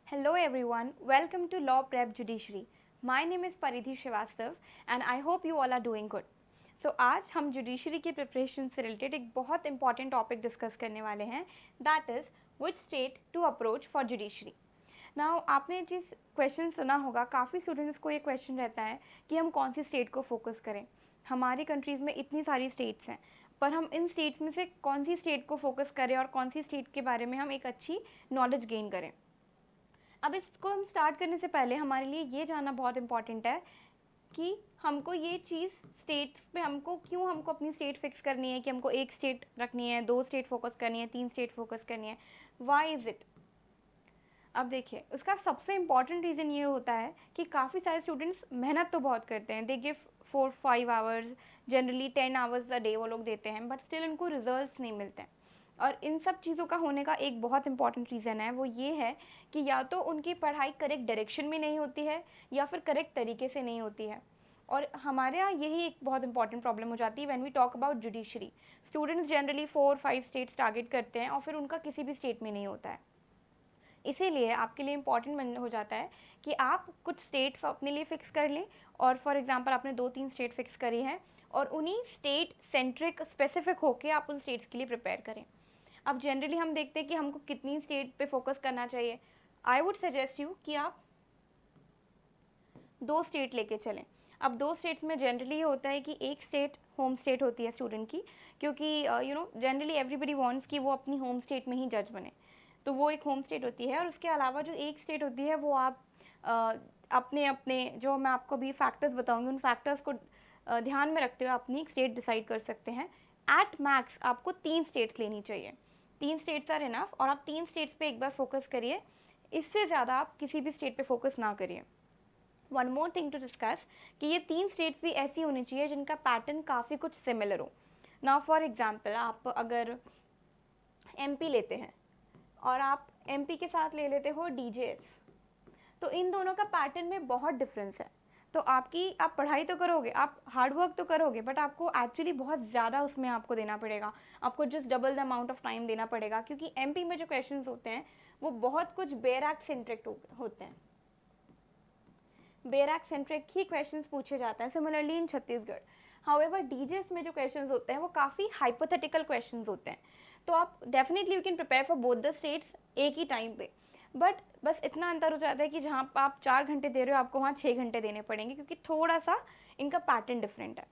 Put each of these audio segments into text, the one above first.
Hello everyone, welcome to Law Prep Judiciary. My name is Paridhi Srivastav and I hope you all are doing good. So आज हम judiciary की preparation से related एक बहुत important topic discuss करने वाले हैं, that is which state to approach for judiciary. Now आपने जिस क्वेश्चन सुना होगा, काफ़ी स्टूडेंट्स को ये क्वेश्चन रहता है कि हम कौन सी स्टेट को फोकस करें. हमारी कंट्रीज़ में इतनी सारी स्टेट्स हैं, पर हम इन स्टेट्स में से कौन सी स्टेट को फोकस करें और कौन सी स्टेट के बारे में हम एक अच्छी नॉलेज गेन करें. अब इसको हम स्टार्ट करने से पहले हमारे लिए ये जानना बहुत इंपॉर्टेंट है कि हमको ये चीज़ स्टेट्स पे हमको अपनी स्टेट फिक्स करनी है कि हमको एक स्टेट रखनी है, 2 स्टेट फोकस करनी है, 3 स्टेट फोकस करनी है. Why is it? अब देखिए, उसका सबसे इम्पॉर्टेंट रीज़न ये होता है कि काफ़ी सारे स्टूडेंट्स मेहनत तो बहुत करते हैं, they give 4-5 hours, generally 10 hours a day वो लोग देते हैं, बट स्टिल उनको रिजल्ट्स नहीं मिलते हैं. और इन सब चीज़ों का होने का एक बहुत इंपॉर्टेंट रीज़न है, वो ये है कि या तो उनकी पढ़ाई करेक्ट डायरेक्शन में नहीं होती है या फिर करेक्ट तरीके से नहीं होती है. और हमारे यहाँ यही एक बहुत इंपॉर्टेंट प्रॉब्लम हो जाती है when we talk about judiciary. Students generally 4-5 states target करते हैं और फिर उनका किसी भी स्टेट में नहीं होता है. इसीलिए आपके लिए इम्पॉर्टेंट हो जाता है कि आप कुछ स्टेट अपने लिए फ़िक्स कर लें. और फॉर एग्जांपल आपने 2-3 स्टेट फ़िक्स करी हैं और उन्हीं स्टेट सेंट्रिक स्पेसिफिक होके आप उन स्टेट्स के लिए प्रिपेयर करें. अब जनरली हम देखते हैं कि हमको कितनी स्टेट पे फोकस करना चाहिए. आई वुड सजेस्ट यू कि आप 2 स्टेट लेके चलें. अब 2 स्टेट्स में जनरली ये होता है कि एक स्टेट होम स्टेट होती है स्टूडेंट की, क्योंकि जनरली एवरीबडी वांट्स कि वो अपनी होम स्टेट में ही जज बने, तो वो एक होम स्टेट होती है. और उसके अलावा जो एक स्टेट होती है वो आप अपने अपने जो मैं आपको भी फैक्टर्स बताऊंगी, उन फैक्टर्स को ध्यान में रखते हुए अपनी एक स्टेट डिसाइड कर सकते हैं. एट मैक्स आपको 3 स्टेट्स लेनी चाहिए. 3 स्टेट्स आर इनफ और आप 3 स्टेट्स पे एक बार फोकस करिए. इससे ज़्यादा आप किसी भी स्टेट पे फोकस ना करिए. One more thing to discuss कि ये 3 स्टेट्स भी ऐसी होनी चाहिए जिनका पैटर्न काफ़ी कुछ सिमिलर हो. नाउ फॉर एग्जांपल आप अगर एमपी लेते हैं और आप एमपी के साथ ले लेते हो डीजेएस, तो इन दोनों का पैटर्न में बहुत डिफरेंस है. तो आप पढ़ाई तो करोगे, आप हार्ड वर्क तो करोगे, बट आपको एक्चुअली बहुत ज़्यादा उसमें आपको देना पड़ेगा. आपको just double the amount of time देना पड़ेगा, क्योंकि एमपी में जो क्वेश्चंस होते हैं वो बहुत कुछ बेरैक सेंट्रिक होते हैं. बेरैक सेंट्रिक ही क्वेश्चंस पूछे जाते हैं, सिमिलरली इन छत्तीसगढ़. हाउएवर डीजेएस में जो क्वेश्चंस होते हैं वो काफ़ी हाइपोथेटिकल क्वेश्चंस होते हैं. तो आप definitely you can prepare for both the states एक ही टाइम पे, बट बस इतना अंतर हो जाता है कि जहाँ आप 4 घंटे दे रहे हो आपको वहाँ 6 घंटे देने पड़ेंगे, क्योंकि थोड़ा सा इनका पैटर्न डिफरेंट है.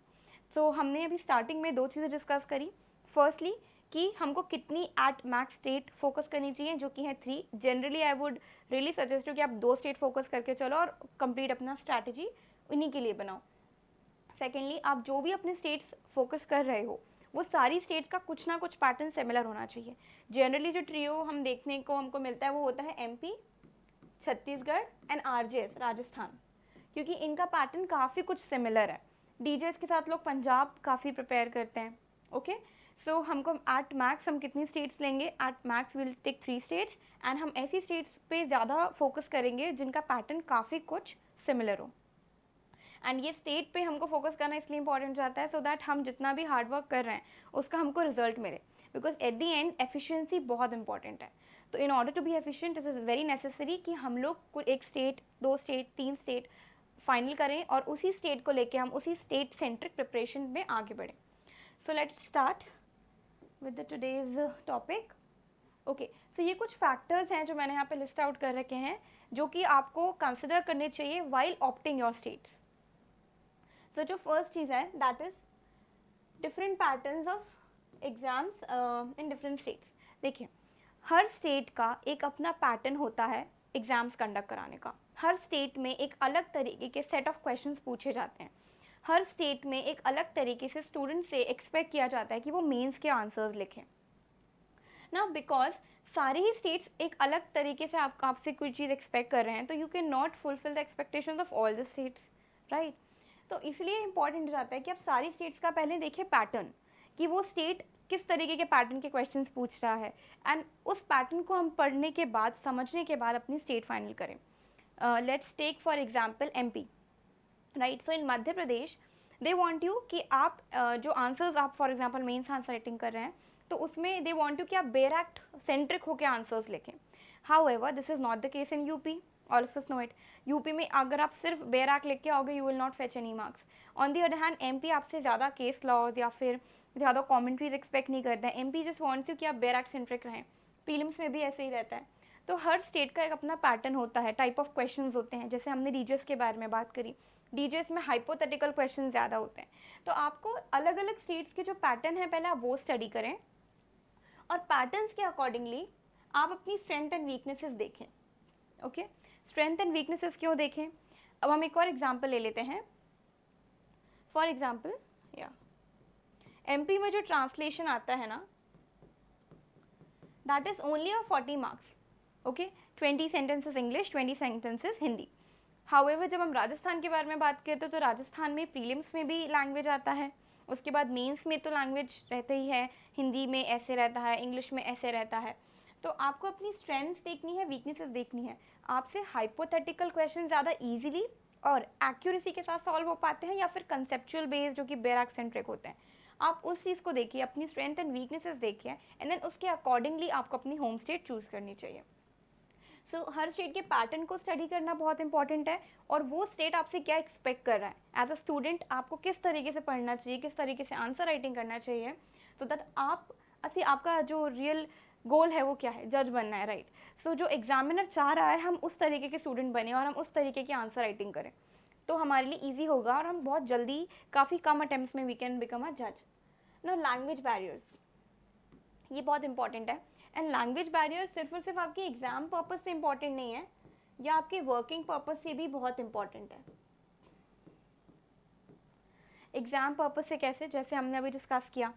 सो हमने अभी स्टार्टिंग में 2 चीज़ें डिस्कस करी. फर्स्टली कि हमको कितनी एट मैक्स स्टेट फोकस करनी चाहिए, जो कि है 3. Generally I would really suggest you कि आप 2 स्टेट फोकस करके चलो और कंप्लीट अपना स्ट्रैटेजी उन्हीं के लिए बनाओ. सेकेंडली आप जो भी अपने स्टेट्स फोकस कर रहे हो वो सारी स्टेट्स का कुछ ना कुछ पैटर्न सिमिलर होना चाहिए. जनरली जो ट्रियो हम देखने को हमको मिलता है वो होता है MP, Chhattisgarh and RJS Rajasthan, क्योंकि इनका पैटर्न काफ़ी कुछ सिमिलर है. डीजेएस के साथ लोग पंजाब काफ़ी प्रिपेयर करते हैं. ओके, सो हमको एट मैक्स हम कितनी स्टेट्स लेंगे? At max will take 3 states and हम ऐसी स्टेट्स पे ज़्यादा फोकस करेंगे जिनका पैटर्न काफ़ी कुछ सिमिलर हो. एंड ये स्टेट पे हमको फोकस करना इसलिए इंपॉर्टेंट जाता है सो दैट हम जितना भी हार्ड वर्क कर रहे हैं उसका हमको रिजल्ट मिले, because at the end efficiency बहुत इंपॉर्टेंट है. तो in order to be efficient it is very necessary कि हम लोग एक स्टेट, 2 स्टेट, 3 स्टेट फाइनल करें और उसी स्टेट को लेके हम उसी स्टेट सेंट्रिक प्रिपरेशन में आगे बढ़ें. So let's start with the today's topic. Okay, so ये कुछ फैक्टर्स हैं जो मैंने यहाँ पे लिस्ट आउट कर रखे हैं जो कि आपको कंसिडर करने चाहिए वाइल ऑप्टिंग योर स्टेट्स. सो जो फर्स्ट चीज़ है that is different patterns of exams in different states. देखिए, हर स्टेट का एक अपना पैटर्न होता है एग्ज़ाम्स कंडक्ट कराने का. हर स्टेट में एक अलग तरीके के सेट ऑफ क्वेश्चंस पूछे जाते हैं. हर स्टेट में एक अलग तरीके से स्टूडेंट से एक्सपेक्ट किया जाता है कि वो मेंस के आंसर्स लिखें ना, बिकॉज सारे ही स्टेट्स एक अलग तरीके से आपसे कोई चीज़ एक्सपेक्ट कर रहे हैं, तो you can not fulfil the expectations of all the states, right. तो इसलिए इंपॉर्टेंट हो जाता है कि आप सारी स्टेट्स का पहले देखिए पैटर्न, कि वो स्टेट किस तरीके के पैटर्न के क्वेश्चंस पूछ रहा है, एंड उस पैटर्न को हम पढ़ने के बाद, समझने के बाद अपनी स्टेट फाइनल करें. Let's take for example MP, right. So in Madhya Pradesh they want you कि आप जो आंसर्स आप for example mains answer writing कर रहे हैं तो उसमें दे वांट यू कि आप बेरैक्ट सेंट्रिक होकर आंसर्स लिखें. However, this is not the case in UP. All of us know it. UP में अगर आप सिर्फ बैराक लिख के आओगे you will not fetch any marks. On the other hand MP आपसे ज़्यादा केस लॉज या फिर ज़्यादा कॉमेंट्रीज एक्सपेक्ट नहीं करता है. एमपी जस्ट वांट्स यू कि आप बैराक सेंट्रिक रहें. प्रीलिम्स में भी ऐसे ही रहता है. तो हर स्टेट का एक अपना पैटर्न होता है, टाइप ऑफ क्वेश्चंस होते हैं. जैसे हमने डीजेस के बारे में बात करी, डीजेस में हाइपोथेटिकल क्वेश्चन ज़्यादा होते हैं. तो आपको अलग अलग स्टेट्स के जो पैटर्न है पहले आप वो स्टडी करें और पैटर्न्स के अकॉर्डिंगली आप अपनी स्ट्रेंथ एंड वीकनेसेस देखें. ओके, स्ट्रेंथ एंड वीकनेसेस क्यों देखें? अब हम एक और एग्जांपल ले लेते हैं. फॉर एग्जांपल या एमपी में जो ट्रांसलेशन आता है ना, that is only of 40 marks. Okay, 20 sentences English, 20 sentences Hindi. However जब हम राजस्थान के बारे में बात करते हैं तो राजस्थान में प्रीलिम्स में भी लैंग्वेज आता है, उसके बाद मेंस में तो लैंग्वेज रहता ही है, हिंदी में ऐसे रहता है, इंग्लिश में ऐसे रहता है. तो आपको अपनी स्ट्रेंथ्स देखनी है, वीकनेसेस देखनी है. आपसे हाइपोथेटिकल क्वेश्चन ज़्यादा इजीली और एक्यूरेसी के साथ सॉल्व हो पाते हैं या फिर कंसेप्चुअल बेस्ड जो कि बैराक सेंट्रिक होते हैं. आप उस चीज़ को देखिए, अपनी स्ट्रेंथ एंड वीकनेसेस देखिए एंड देन उसके अकॉर्डिंगली आपको अपनी होम स्टेट चूज़ करनी चाहिए. सो हर स्टेट के पैटर्न को स्टडी करना बहुत इंपॉर्टेंट है और वो स्टेट आपसे क्या एक्सपेक्ट कर रहा है. एज अ स्टूडेंट आपको किस तरीके से पढ़ना चाहिए, किस तरीके से आंसर राइटिंग करना चाहिए, सो दैट आपका जो रियल गोल है वो क्या है, जज बनना है, राइट. सो जो एग्जामिनर चाह रहा है हम उस तरीके के स्टूडेंट बने और हम उस तरीके की आंसर राइटिंग करें तो हमारे लिए ईजी होगा और हम बहुत जल्दी काफ़ी कम अटेम्प्ट्स में वी कैन बिकम अ जज. नो, लैंग्वेज बैरियर्स, ये बहुत इंपॉर्टेंट है. एंड लैंग्वेज बैरियर सिर्फ और सिर्फ आपकी एग्जाम पर्पस से इंपॉर्टेंट नहीं है, या आपके वर्किंग पर्पस से भी बहुत इंपॉर्टेंट है. एग्जाम पर्पस से कैसे? जैसे हमने अभी डिस्कस किया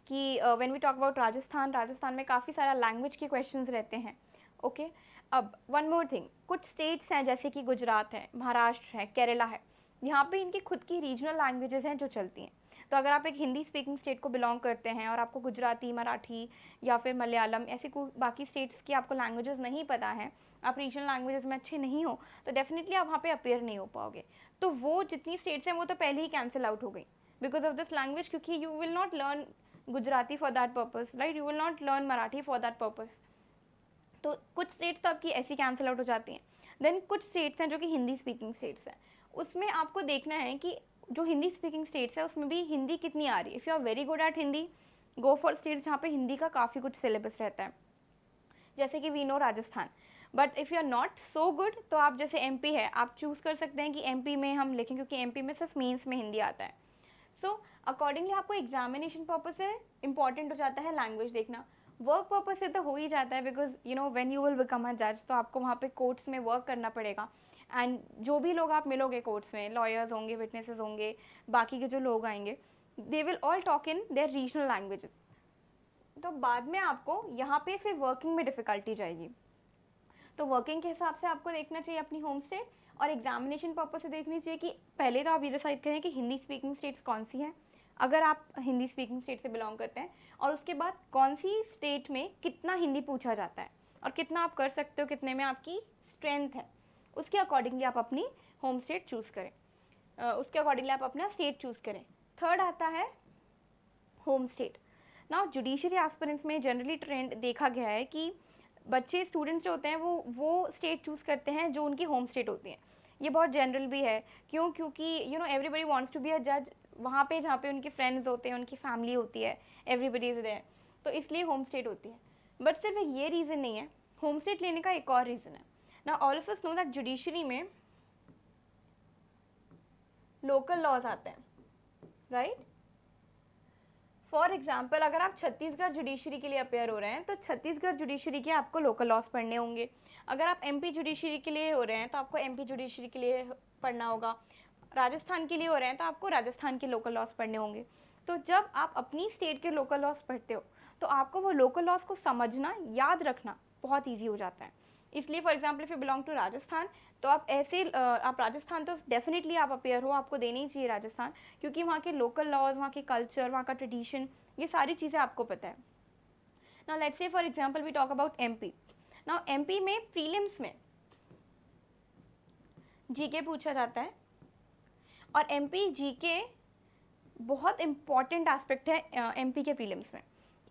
कि when we talk about Rajasthan में काफ़ी सारा लैंग्वेज के क्वेश्चंस रहते हैं. ओके, अब वन मोर थिंग, कुछ स्टेट्स हैं जैसे कि गुजरात है, महाराष्ट्र है, केरला है, यहाँ पे इनकी खुद की रीजनल लैंग्वेजेस हैं जो चलती हैं. तो अगर आप एक हिंदी स्पीकिंग स्टेट को बिलोंग करते हैं और आपको गुजराती, मराठी या फिर मलयालम ऐसी बाकी स्टेट्स की आपको लैंग्वेजेस नहीं पता है, आप रीजनल लैंग्वेजेस में अच्छे नहीं हो, तो डेफिनेटली आप वहाँ पे अपेयर नहीं हो पाओगे. तो वो जितनी स्टेट्स हैं वो तो पहले ही कैंसिल आउट हो गई बिकॉज ऑफ दिस लैंग्वेज, क्योंकि you will not learn Gujarati for that purpose, right, you will not learn Marathi for that purpose. तो कुछ स्टेट्स तो आपकी ऐसी कैंसिल आउट हो जाती हैं. देन कुछ स्टेट्स हैं जो कि हिंदी स्पीकिंग स्टेट्स हैं, उसमें आपको देखना है कि जो हिंदी स्पीकिंग स्टेट्स है उसमें भी हिंदी कितनी आ रही है. If you are very good at Hindi, go for states जहाँ पे हिंदी का काफ़ी कुछ सिलेबस रहता है, जैसे कि we know Rajasthan. But if you are not so good तो आप जैसे एमपी है, आप चूज़ कर सकते हैं कि एमपी में हम लिखें क्योंकि एमपी में सिर्फ मीन्स में हिंदी आता है. सो अकॉर्डिंगली आपको एग्जामिनेशन पर्पस से इंपॉर्टेंट हो जाता है लैंग्वेज देखना. वर्क पर्पस से तो हो ही जाता है because you know when you will become a जज तो आपको वहाँ पे कोर्ट्स में वर्क करना पड़ेगा. एंड जो भी लोग आप मिलोगे कोर्ट्स में, लॉयर्स होंगे, विटनेसेस होंगे, बाकी के जो लोग आएंगे, they will all talk in their regional languages. तो बाद में आपको यहाँ पे फिर वर्किंग में डिफ़िकल्टी जाएगी. तो वर्किंग के हिसाब से आपको देखना चाहिए अपनी होम स्टेट और एग्जामिनेशन पर्पस से देखनी चाहिए कि पहले तो आप ये डिसाइड करें कि हिंदी स्पीकिंग स्टेट्स कौन सी हैं अगर आप हिंदी स्पीकिंग स्टेट से बिलोंग करते हैं, और उसके बाद कौन सी स्टेट में कितना हिंदी पूछा जाता है और कितना आप कर सकते हो, कितने में आपकी स्ट्रेंथ है, उसके अकॉर्डिंगली आप अपनी होम स्टेट चूज़ करें, उसके अकॉर्डिंगली आप अपना स्टेट चूज़ करें. थर्ड आता है home state. Now judiciary aspirants में जनरली ट्रेंड देखा गया है कि बच्चे, स्टूडेंट्स जो होते हैं वो स्टेट चूज़ करते हैं जो उनकी होम स्टेट होती है. ये बहुत जनरल भी है. क्यों? क्योंकि you know everybody wants to be a जज वहाँ पे जहाँ पे उनके फ्रेंड्स होते हैं, उनकी फैमिली होती है, एवरीबडी इज़ देयर, तो इसलिए होम स्टेट होती है. बट सिर्फ ये रीज़न नहीं है, होम स्टेट लेने का एक और रीज़न है. ना all of us know that judiciary में लोकल लॉज आते हैं, राइट. फॉर एग्जाम्पल अगर आप छत्तीसगढ़ जुडिशरी के लिए अपेयर हो रहे हैं तो छत्तीसगढ़ जुडिशरी के आपको लोकल लॉज पढ़ने होंगे. अगर आप एमपी जुडिशरी के लिए हो रहे हैं तो आपको एमपी जुडिशरी के लिए पढ़ना होगा. राजस्थान के लिए हो रहे हैं तो आपको राजस्थान के लोकल लॉज पढ़ने होंगे. तो जब आप अपनी स्टेट के लोकल लॉज पढ़ते हो तो आपको वो लोकल लॉज को समझना, याद रखना बहुत ईजी हो जाता है. इसलिए for example if you belong to Rajasthan तो आप ऐसे आप राजस्थान तो डेफिनेटली आप अपेयर हो, आपको देनी ही चाहिए राजस्थान, क्योंकि वहाँ के लोकल लॉज, वहाँ के कल्चर, वहाँ का ट्रेडिशन, ये सारी चीज़ें आपको पता है. Now let's say for example we talk about MP. Now MP में प्रीलिम्स में जीके पूछा जाता है और एमपी जीके बहुत इंपॉर्टेंट एस्पेक्ट है एमपी के प्रीलिम्स में.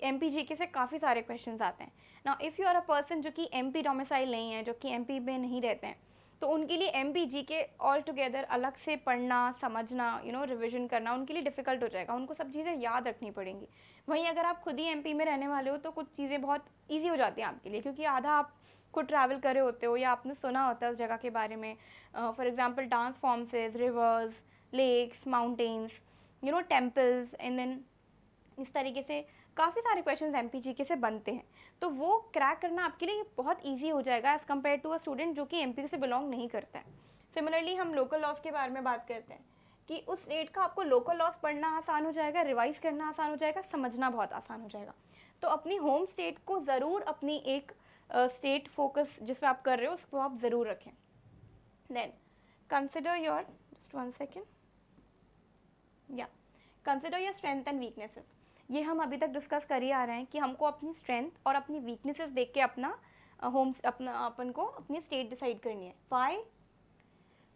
MP GK से काफ़ी सारे क्वेश्चंस आते हैं। Now if you are a person जो कि MP डोमिसाइल नहीं है, जो कि MP में नहीं रहते हैं, तो उनके लिए MP GK ऑल टुगेदर अलग से पढ़ना, समझना, रिविजन करना उनके लिए डिफ़िकल्ट हो जाएगा, उनको सब चीज़ें याद रखनी पड़ेंगी। वहीं अगर आप खुद ही MP में रहने वाले हो तो कुछ चीज़ें बहुत ईजी हो जाती हैं आपके लिए, क्योंकि आधा आप खुद ट्रैवल करे होते हो या आपने सुना होता है उस जगह के बारे में। For example dance forms, rivers, lakes, mountains, temples, and then इस तरीके से काफ़ी सारे क्वेश्चंस MP GK से बनते हैं। तो वो क्रैक करना आपके लिए बहुत ईजी हो जाएगा as compare to a student जो कि MP से बिलोंग नहीं करता है। सिमिलरली हम लोकल लॉज के बारे में बात करते हैं कि उस स्टेट का आपको लोकल लॉज पढ़ना आसान हो जाएगा, रिवाइज करना आसान हो जाएगा, समझना बहुत आसान हो जाएगा। तो अपनी होम स्टेट को ज़रूर, अपनी एक स्टेट फोकस जिस पे आप कर रहे हो उसको आप ज़रूर रखें। Then consider your, just 1 second, या consider your strength and weaknesses. ये हम अभी तक डिस्कस कर ही आ रहे हैं कि हमको अपनी स्ट्रेंथ और अपनी वीकनेसेस देख के अपना अपन को अपनी स्टेट डिसाइड करनी है। Why?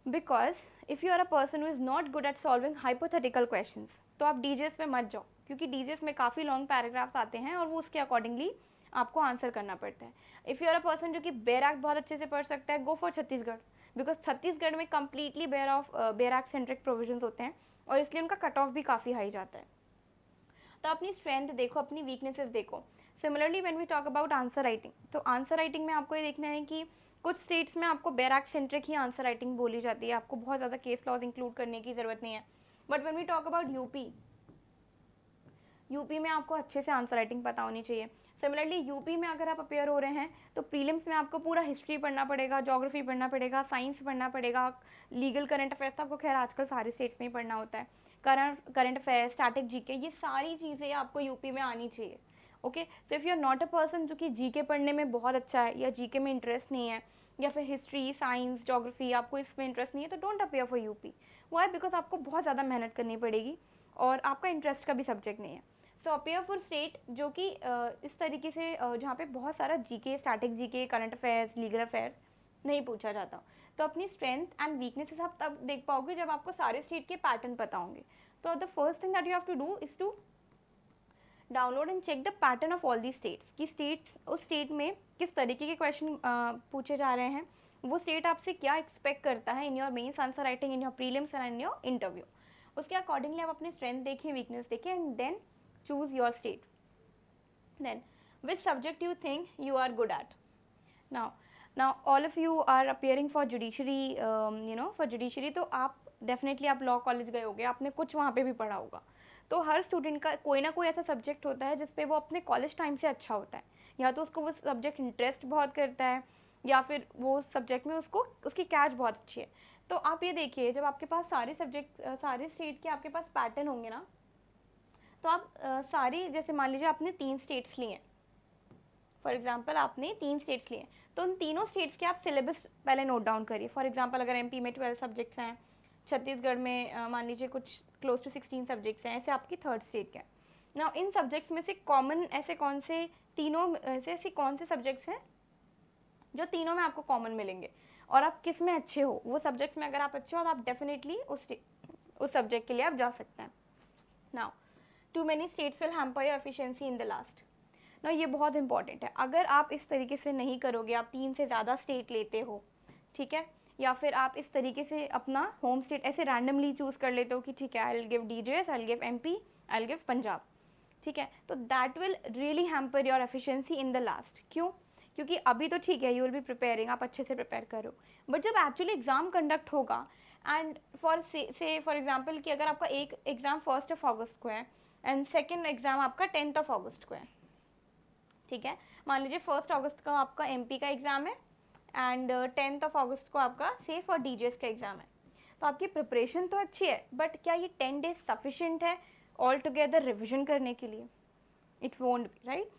Because if you are a person who is not good at solving hypothetical questions, तो आप डीजेस में मत जाओ, क्योंकि डीजेस में काफ़ी लॉन्ग पैराग्राफ्स आते हैं और वो उसके अकॉर्डिंगली आपको आंसर करना पड़ता है। If you are a person जो कि बैराक बहुत अच्छे से पढ़ सकता है, go for Chhattisgarh, because Chhattisgarh में कम्प्लीटली बैराक सेंट्रिक प्रोविजंस होते हैं और इसलिए उनका कट ऑफ भी काफ़ी हाई जाता है। तो अपनी स्ट्रेंथ देखो, अपनी वीकनेसेस देखो। Similarly when we talk about answer writing, तो आंसर राइटिंग में आपको ये देखना है कि कुछ स्टेट्स में आपको बैराक सेंट्रिक ही आंसर राइटिंग बोली जाती है, आपको बहुत ज़्यादा केस लॉज इंक्लूड करने की ज़रूरत नहीं है। But when we talk about UP में आपको अच्छे से आंसर राइटिंग पता होनी चाहिए। सिमिलरली यूपी में अगर आप अपेयर हो रहे हैं तो प्रीलिम्स में आपको पूरा हिस्ट्री पढ़ना पड़ेगा, ज्योग्राफी पढ़ना पड़ेगा, साइंस पढ़ना पड़ेगा, लीगल करंट अफेयर्स तो आपको खैर आजकल सारे स्टेट्स में ही पढ़ना होता है, करंट अफेयर्स, स्टैटिक जीके, ये सारी चीज़ें आपको यूपी में आनी चाहिए। ओके, तो if you are not a person जो कि जीके पढ़ने में बहुत अच्छा है या जीके में इंटरेस्ट नहीं है, या फिर हिस्ट्री, साइंस, ज्योग्राफी आपको इसमें इंटरेस्ट नहीं है, तो don't appear for UP. Why? Because आपको बहुत ज़्यादा मेहनत करनी पड़ेगी और आपका इंटरेस्ट का भी सब्जेक्ट नहीं है। सो अपेयर फॉर स्टेट जो कि इस तरीके से जहाँ पे बहुत सारा GK, static GK, current affairs, legal affairs नहीं पूछा जाता। तो अपनी स्ट्रेंथ एंड वीकनेसेस आप तब देख पाओगे जब आपको सारे स्टेट के पैटर्न पता होंगे। तो the first thing that you have to do is to download and check the pattern of all the states, कि स्टेट्स, उस स्टेट में किस तरीके के क्वेश्चन पूछे जा रहे हैं, वो स्टेट आपसे क्या एक्सपेक्ट करता है in your mains answer writing, in your prelims and in your interview. उसके अकॉर्डिंगली आप अपनी स्ट्रेंथ देखें, वीकनेस देखें, and then choose your state. Then which subject you think you are good at? Now all of you are appearing for judiciary, for judiciary, तो आप definitely आप law college गए होगे, आपने कुछ वहाँ पे भी पढ़ा होगा। तो हर स्टूडेंट का कोई ना कोई ऐसा सब्जेक्ट होता है जिसपे वो अपने कॉलेज टाइम से अच्छा होता है, या तो उसको वो सब्जेक्ट इंटरेस्ट बहुत करता है, या फिर वो सब्जेक्ट में उसको उसकी कैच बहुत अच्छी है। तो आप ये देखिए, जब आपके पास सारे सब्जेक्ट, सारे स्टेट के आपके पास पैटर्न होंगे ना, तो आप सारी, जैसे मान लीजिए आपने 3 स्टेट्स लिए हैं, फॉर एग्जांपल आपने 3 स्टेट्स लिए हैं, तो उन तीनों स्टेट्स के आप सिलेबस पहले नोट डाउन करिए। फॉर एग्जांपल अगर MP में 12 सब्जेक्ट्स हैं, छत्तीसगढ़ में मान लीजिए कुछ क्लोज टू 16 सब्जेक्ट्स हैं, ऐसे आपकी थर्ड स्टेट के हैं। नाउ इन सब्जेक्ट्स में से कॉमन ऐसे कौन से तीनों ऐसे कौन से सब्जेक्ट्स हैं जो तीनों में आपको कॉमन मिलेंगे, और आप किस में अच्छे हो, वो सब्जेक्ट्स में अगर आप अच्छे हो तो आप डेफिनेटली उस सब्जेक्ट के लिए आप जा सकते हैं। Now too many states will hamper your efficiency in the last. ना ये बहुत इंपॉर्टेंट है। अगर आप इस तरीके से नहीं करोगे, आप 3 से ज़्यादा स्टेट लेते हो, ठीक है, या फिर आप इस तरीके से अपना होम स्टेट ऐसे रैंडमली चूज़ कर लेते हो कि ठीक है, I will give DJS, I will give MP, I will give Punjab, ठीक है, तो that will really hamper your efficiency in the last. क्यों? क्योंकि अभी तो ठीक है, यू विल बी प्रिपेयरिंग, आप अच्छे से प्रिपेयर करो, बट जब एक्चुअली एग्जाम कंडक्ट होगा, एंड फॉर एग्जाम्पल कि अगर आपका एक एग्ज़ाम 1 अगस्त को है एंड सेकेंड एग्ज़ाम आपका 10 अगस्त को है, ठीक है, मान लीजिए 1 अगस्त का आपका MP का एग्ज़ाम है एंड 10 अगस्त को आपका से फॉर DGS का एग्ज़ाम है, तो आपकी प्रिपरेशन तो अच्छी है, बट क्या ये 10 डेज सफिशेंट है ऑल टुगेदर रिविजन करने के लिए? It won't be, right.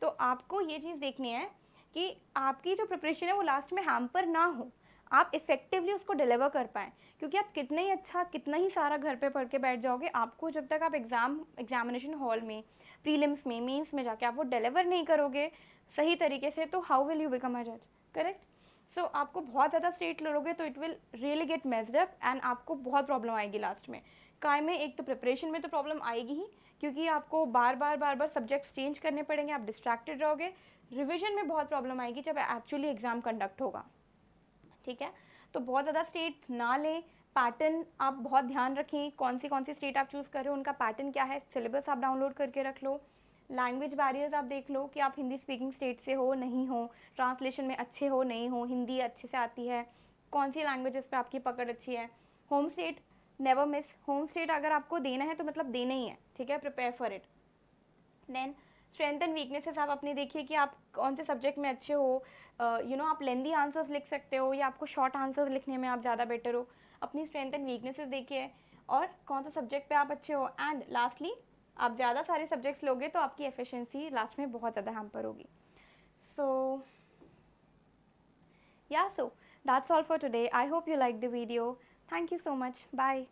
तो आपको ये चीज़ देखनी है कि आपकी जो प्रिपरेशन है वो लास्ट में हैम्पर ना हो, आप इफ़ेक्टिवली उसको डिलीवर कर पाएँ, क्योंकि आप कितना ही अच्छा, कितना ही सारा घर पे पढ़ के बैठ जाओगे, आपको जब तक आप एग्जामिनेशन हॉल में, प्रीलिम्स में, मेंस में जाके आप वो डिलीवर नहीं करोगे सही तरीके से, तो how will you become a जज, करेक्ट। सो आपको बहुत ज़्यादा स्टेट लोगे तो it will really get messed up and आपको बहुत प्रॉब्लम आएगी लास्ट में। काय में एक तो प्रिपरेशन में तो प्रॉब्लम आएगी ही, क्योंकि आपको बार बार सब्जेक्ट्स चेंज करने पड़ेंगे, आप डिस्ट्रैक्टेड रहोगे, रिविजन में बहुत प्रॉब्लम आएगी जब एक्चुअली एग्ज़ाम कंडक्ट होगा, ठीक है। तो बहुत ज़्यादा स्टेट ना लें, पैटर्न आप बहुत ध्यान रखें, कौन सी स्टेट आप चूज़ कर रहे हो, उनका पैटर्न क्या है, सिलेबस आप डाउनलोड करके रख लो, लैंग्वेज बैरियर्स आप देख लो कि आप हिंदी स्पीकिंग स्टेट से हो नहीं हो, ट्रांसलेशन में अच्छे हो नहीं हो, हिंदी अच्छे से आती है, कौन सी लैंग्वेजेस पे आपकी पकड़ अच्छी है। Home state never miss, home state अगर आपको देना है तो मतलब देना ही है, ठीक है, prepare for it. Then strength and weaknesses आप अपने देखिए कि आप कौन से सब्जेक्ट में अच्छे हो, आप लेंदी आंसर्स लिख सकते हो या आपको शॉर्ट आंसर्स लिखने में आप ज़्यादा बेटर हो, अपनी स्ट्रेंथ एंड वीकनेसेस देखिए और कौन सा सब्जेक्ट पे आप अच्छे हो। एंड लास्टली आप ज़्यादा सारे सब्जेक्ट्स लोगे तो आपकी एफिशिएंसी लास्ट में बहुत ज़्यादा हैम्पर होगी। सो yeah, so that's all for today. I hope you liked the video. Thank you so much. Bye.